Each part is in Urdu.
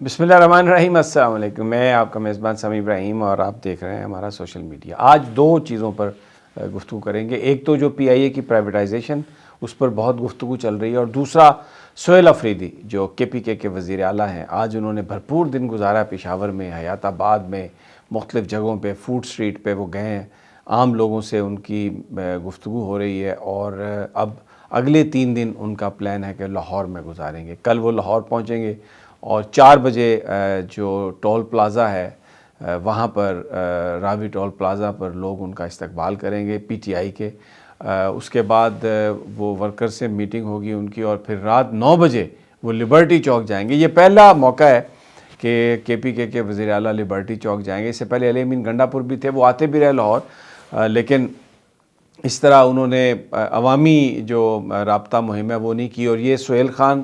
بسم اللہ الرحمن الرحیم، السلام علیکم۔ میں آپ کا میزبان سمیع ابراہیم اور آپ دیکھ رہے ہیں ہمارا سوشل میڈیا۔ آج دو چیزوں پر گفتگو کریں گے۔ ایک تو جو پی آئی اے کی پرائیویٹائزیشن، اس پر بہت گفتگو چل رہی ہے، اور دوسرا سہیل آفریدی جو کے پی کے وزیر اعلیٰ ہیں۔ آج انہوں نے بھرپور دن گزارا پشاور میں، حیات آباد میں، مختلف جگہوں پہ، فوڈ اسٹریٹ پہ وہ گئے ہیں، عام لوگوں سے ان کی گفتگو ہو رہی ہے، اور اب اگلے 3 دن ان کا پلان ہے کہ لاہور میں گزاریں گے۔ کل وہ لاہور پہنچیں گے اور 4 بجے جو ٹول پلازا ہے وہاں پر، راوی ٹول پلازا پر لوگ ان کا استقبال کریں گے پی ٹی آئی کے۔ اس کے بعد وہ ورکر سے میٹنگ ہوگی ان کی، اور پھر رات 9 بجے وہ لبرٹی چوک جائیں گے۔ یہ پہلا موقع ہے کہ کے پی کے وزیر اعلیٰ لبرٹی چوک جائیں گے۔ اس سے پہلے علی امین گنڈا پور بھی تھے، وہ آتے بھی رہے لاہور، لیکن اس طرح انہوں نے عوامی جو رابطہ مہم ہے وہ نہیں کی۔ اور یہ سہیل خان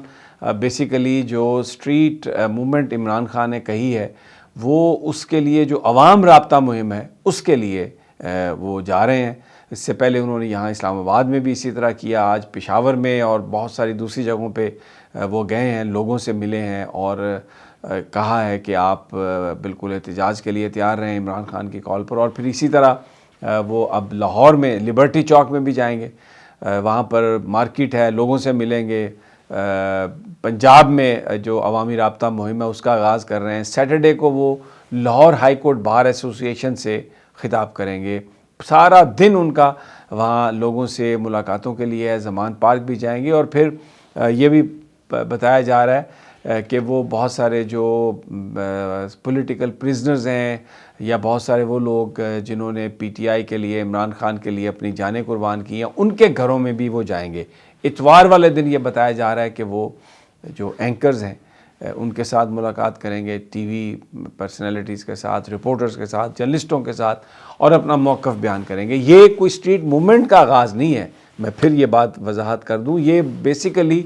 بیسیکلی جو اسٹریٹ موومنٹ عمران خان نے کہی ہے، وہ اس کے لیے جو عوام رابطہ مہم ہے اس کے لیے وہ جا رہے ہیں۔ اس سے پہلے انہوں نے یہاں اسلام آباد میں بھی اسی طرح کیا، آج پشاور میں اور بہت ساری دوسری جگہوں پہ وہ گئے ہیں، لوگوں سے ملے ہیں اور کہا ہے کہ آپ بالکل احتجاج کے لیے تیار رہیں عمران خان کی کال پر۔ اور پھر اسی طرح وہ اب لاہور میں لبرٹی چوک میں بھی جائیں گے، وہاں پر مارکیٹ ہے، لوگوں سے ملیں گے۔ پنجاب میں جو عوامی رابطہ مہم ہے اس کا آغاز کر رہے ہیں۔ سیٹرڈے کو وہ لاہور ہائی کورٹ بار ایسوسی ایشن سے خطاب کریں گے۔ سارا دن ان کا وہاں لوگوں سے ملاقاتوں کے لیے ہے۔ زمان پارک بھی جائیں گے، اور پھر یہ بھی بتایا جا رہا ہے کہ وہ بہت سارے جو پولیٹیکل پریزنرز ہیں، یا بہت سارے وہ لوگ جنہوں نے پی ٹی آئی کے لیے، عمران خان کے لیے اپنی جانیں قربان کی ہیں، ان کے گھروں میں بھی وہ جائیں گے۔ اتوار والے دن یہ بتایا جا رہا ہے کہ وہ جو اینکرز ہیں ان کے ساتھ ملاقات کریں گے، ٹی وی پرسنالٹیز کے ساتھ، رپورٹرز کے ساتھ، جرنلسٹوں کے ساتھ، اور اپنا موقف بیان کریں گے۔ یہ کوئی اسٹریٹ موومنٹ کا آغاز نہیں ہے، میں پھر یہ بات وضاحت کر دوں۔ یہ بیسیکلی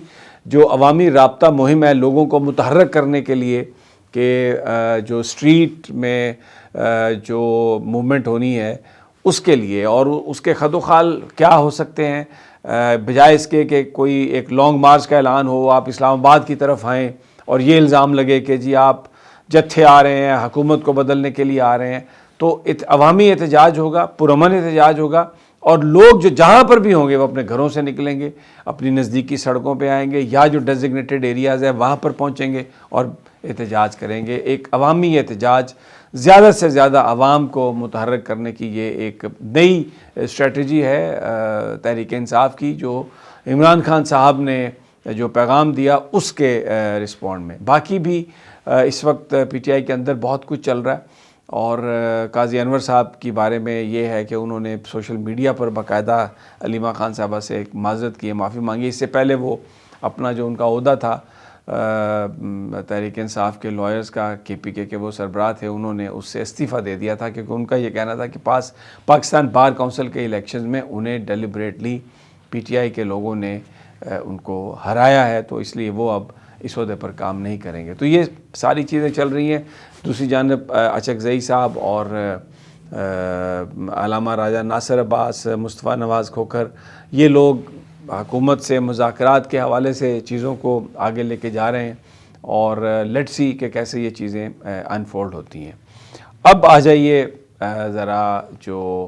جو عوامی رابطہ مہم ہے لوگوں کو متحرک کرنے کے لیے، کہ جو اسٹریٹ میں جو موومنٹ ہونی ہے اس کے لیے، اور اس کے خد و خال کیا ہو سکتے ہیں، بجائے اس کے کہ کوئی ایک لانگ مارچ کا اعلان ہو، آپ اسلام آباد کی طرف آئیں اور یہ الزام لگے کہ جی آپ جتھے آ رہے ہیں، حکومت کو بدلنے کے لیے آ رہے ہیں، تو عوامی احتجاج ہوگا، پرامن احتجاج ہوگا، اور لوگ جو جہاں پر بھی ہوں گے وہ اپنے گھروں سے نکلیں گے، اپنی نزدیکی سڑکوں پہ آئیں گے، یا جو ڈیزگنیٹڈ ایریاز ہیں وہاں پر پہنچیں گے اور احتجاج کریں گے۔ ایک عوامی احتجاج، زیادہ سے زیادہ عوام کو متحرک کرنے کی یہ ایک نئی اسٹریٹجی ہے تحریک انصاف کی، جو عمران خان صاحب نے جو پیغام دیا اس کے رسپونڈ میں۔ باقی بھی اس وقت پی ٹی آئی کے اندر بہت کچھ چل رہا ہے، اور قاضی انور صاحب کے بارے میں یہ ہے کہ انہوں نے سوشل میڈیا پر باقاعدہ علیمہ خان صاحبہ سے ایک معذرت کی، معافی مانگی۔ اس سے پہلے وہ اپنا جو ان کا عہدہ تھا تحریک انصاف کے لائرز کا، کے پی کے وہ سربراہ تھے، انہوں نے اس سے استعفیٰ دے دیا تھا، کیونکہ ان کا یہ کہنا تھا کہ پاکستان بار کونسل کے الیکشنز میں انہیں ڈیلیبریٹلی پی ٹی آئی کے لوگوں نے ان کو ہرایا ہے، تو اس لیے وہ اب اس عہدے پر کام نہیں کریں گے۔ تو یہ ساری چیزیں چل رہی ہیں۔ دوسری جانب اچکزئی صاحب اور علامہ راجہ ناصر عباس، مصطفیٰ نواز کھوکھر، یہ لوگ حکومت سے مذاکرات کے حوالے سے چیزوں کو آگے لے کے جا رہے ہیں، اور لیٹس سی کہ کیسے یہ چیزیں انفولڈ ہوتی ہیں۔ اب آ جائیے ذرا جو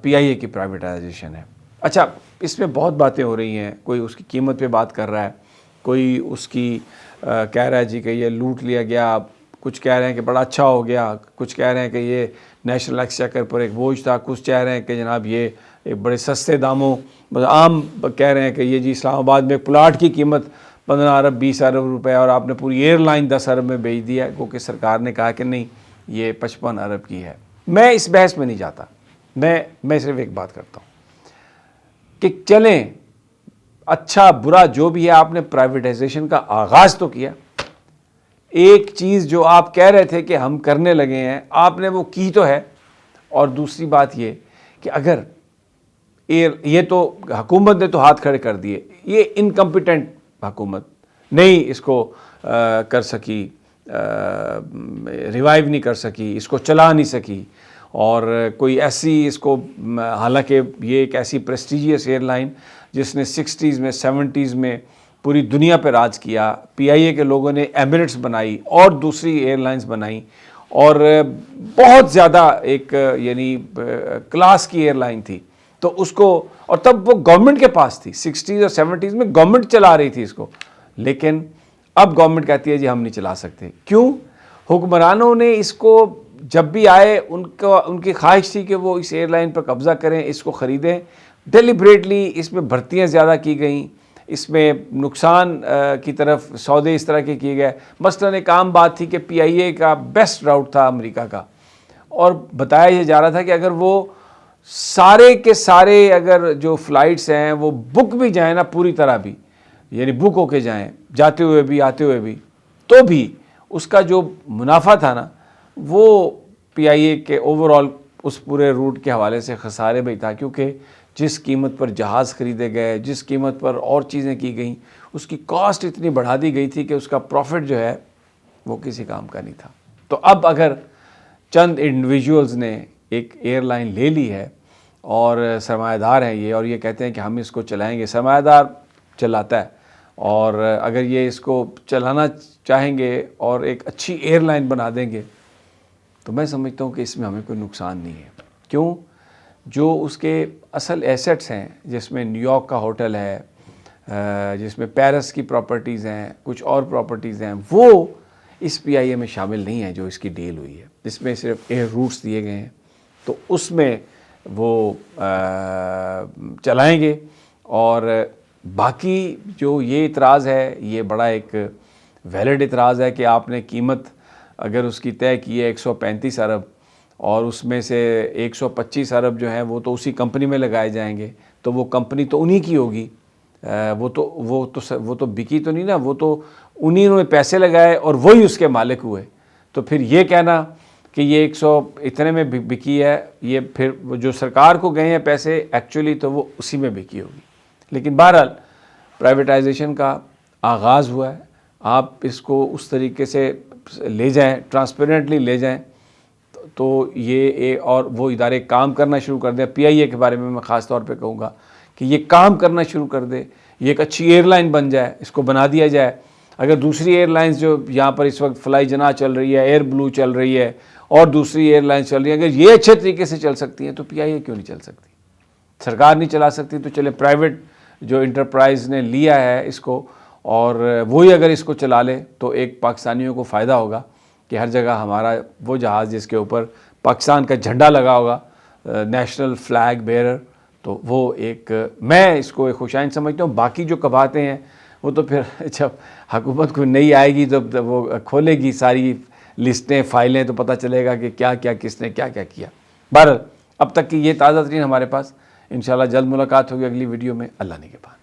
پی آئی اے کی پرائیویٹائزیشن ہے۔ اچھا، اس میں بہت باتیں ہو رہی ہیں، کوئی اس کی قیمت پہ بات کر رہا ہے، کوئی اس کی کہہ رہا ہے جی کہ یہ لوٹ لیا گیا، کچھ کہہ رہے ہیں کہ بڑا اچھا ہو گیا، کچھ کہہ رہے ہیں کہ یہ نیشنل ایکسچیکر پر ایک بوجھ تھا، کچھ کہہ رہے ہیں کہ جناب یہ ایک بڑے سستے داموں، عام کہہ رہے ہیں کہ یہ جی اسلام آباد میں پلاٹ کی قیمت 15 ارب 20 ارب روپے، اور آپ نے پوری ایئر لائن 10 ارب میں بیچ دیا ہے، کیونکہ سرکار نے کہا کہ نہیں یہ 55 ارب کی ہے۔ میں اس بحث میں نہیں جاتا، میں صرف ایک بات کرتا ہوں کہ چلیں، اچھا برا جو بھی ہے، آپ نے پرائیویٹائزیشن کا آغاز تو کیا۔ ایک چیز جو آپ کہہ رہے تھے کہ ہم کرنے لگے ہیں، آپ نے وہ کی تو ہے۔ اور دوسری بات یہ کہ اگر یہ تو حکومت نے تو ہاتھ کھڑے کر دیے، یہ انکمپیٹنٹ حکومت نہیں اس کو کر سکی، ریوائیو نہیں کر سکی، اس کو چلا نہیں سکی، اور کوئی ایسی اس کو، حالانکہ یہ ایک ایسی پریسٹیجیس ایئر لائن جس نے 60s میں 70s میں پوری دنیا پہ راج کیا. پی آئی اے کے لوگوں نے ایمریٹس بنائی اور دوسری ایئر لائنز بنائیں اور بہت زیادہ ایک یعنی کلاس کی ایئر لائن تھی. تو اس کو، اور تب وہ گورنمنٹ کے پاس تھی، 60s اور 70s میں گورنمنٹ چلا رہی تھی اس کو. لیکن اب گورنمنٹ کہتی ہے جی ہم نہیں چلا سکتے. کیوں؟ حکمرانوں نے اس کو جب بھی آئے ان کی خواہش تھی کہ وہ اس ایئر لائن پر قبضہ کریں، اس کو خریدیں. ڈیلیبریٹلی اس میں بھرتیاں زیادہ کی گئیں، اس میں نقصان کی طرف سودے اس طرح کے کیے گئے. مثلاً ایک عام بات تھی کہ پی آئی اے کا بیسٹ راؤٹ تھا امریکہ کا، اور بتایا یہ جا رہا تھا کہ اگر وہ سارے کے سارے اگر جو فلائٹس ہیں وہ بک بھی جائیں نا پوری طرح بھی، یعنی بک ہو کے جائیں جاتے ہوئے بھی آتے ہوئے بھی، تو بھی اس کا جو منافع تھا نا وہ پی آئی اے کے اوورال اس پورے روٹ کے حوالے سے خسارے میں تھا. کیونکہ جس قیمت پر جہاز خریدے گئے، جس قیمت پر اور چیزیں کی گئیں، اس کی کاسٹ اتنی بڑھا دی گئی تھی کہ اس کا پروفٹ جو ہے وہ کسی کام کا نہیں تھا. تو اب اگر چند انڈیویجولز نے ایک ایئر لائن لے لی ہے اور سرمایہ دار ہیں یہ، اور یہ کہتے ہیں کہ ہم اس کو چلائیں گے، سرمایہ دار چلاتا ہے، اور اگر یہ اس کو چلانا چاہیں گے اور ایک اچھی ایئر لائن بنا دیں گے تو میں سمجھتا ہوں کہ اس میں ہمیں کوئی نقصان نہیں ہے. کیوں؟ جو اس کے اصل ایسٹس ہیں، جس میں نیو یارک کا ہوٹل ہے، جس میں پیرس کی پراپرٹیز ہیں، کچھ اور پراپرٹیز ہیں، وہ اس پی آئی اے میں شامل نہیں ہیں جو اس کی ڈیل ہوئی ہے، جس میں صرف ایئر روٹس دیے گئے ہیں. تو اس میں وہ چلائیں گے. اور باقی جو یہ اعتراض ہے یہ بڑا ایک ویلڈ اعتراض ہے کہ آپ نے قیمت اگر اس کی طے کی ہے 135 ارب اور اس میں سے 125 ارب جو ہیں وہ تو اسی کمپنی میں لگائے جائیں گے، تو وہ کمپنی تو انہی کی ہوگی، وہ تو بکی تو نہیں نا، وہ تو انہوں نے پیسے لگائے اور وہی اس کے مالک ہوئے. تو پھر یہ کہنا کہ یہ 100 اتنے میں بکی ہے، یہ پھر جو سرکار کو گئے ہیں پیسے ایکچولی تو وہ اسی میں بکی ہوگی. لیکن بہرحال پرائیویٹائزیشن کا آغاز ہوا ہے، آپ اس کو اس طریقے سے لے جائیں، ٹرانسپیرنٹلی لے جائیں تو یہ اور وہ ادارے کام کرنا شروع کر دیں. پی آئی اے کے بارے میں خاص طور پہ کہوں گا کہ یہ کام کرنا شروع کر دے، یہ ایک اچھی ایئر لائن بن جائے، اس کو بنا دیا جائے. اگر دوسری ایئر لائنز جو یہاں پر اس وقت فلائی جناح چل رہی ہے، ایئر بلو چل رہی ہے اور دوسری ایئر لائنز چل رہی ہیں، اگر یہ اچھے طریقے سے چل سکتی ہیں تو پی آئی اے کیوں نہیں چل سکتی؟ سرکار نہیں چلا سکتی تو چلے پرائیویٹ جو انٹرپرائز نے لیا ہے اس کو، اور وہی اگر اس کو چلا لے تو ایک پاکستانیوں کو فائدہ ہوگا کہ ہر جگہ ہمارا وہ جہاز جس کے اوپر پاکستان کا جھنڈا لگا ہوگا، نیشنل فلیگ بیئرر، تو وہ ایک میں اس کو ایک خوش آئند سمجھتا ہوں. باقی جو کباتیں ہیں وہ تو پھر جب حکومت کو نئی آئے گی تو وہ کھولے گی ساری لسٹیں فائلیں تو پتہ چلے گا کہ کیا کیا کس نے کیا کیا کیا. بہرحال اب تک کی یہ تازہ ترین ہمارے پاس. انشاءاللہ جلد ملاقات ہوگی اگلی ویڈیو میں. اللہ نگہبان.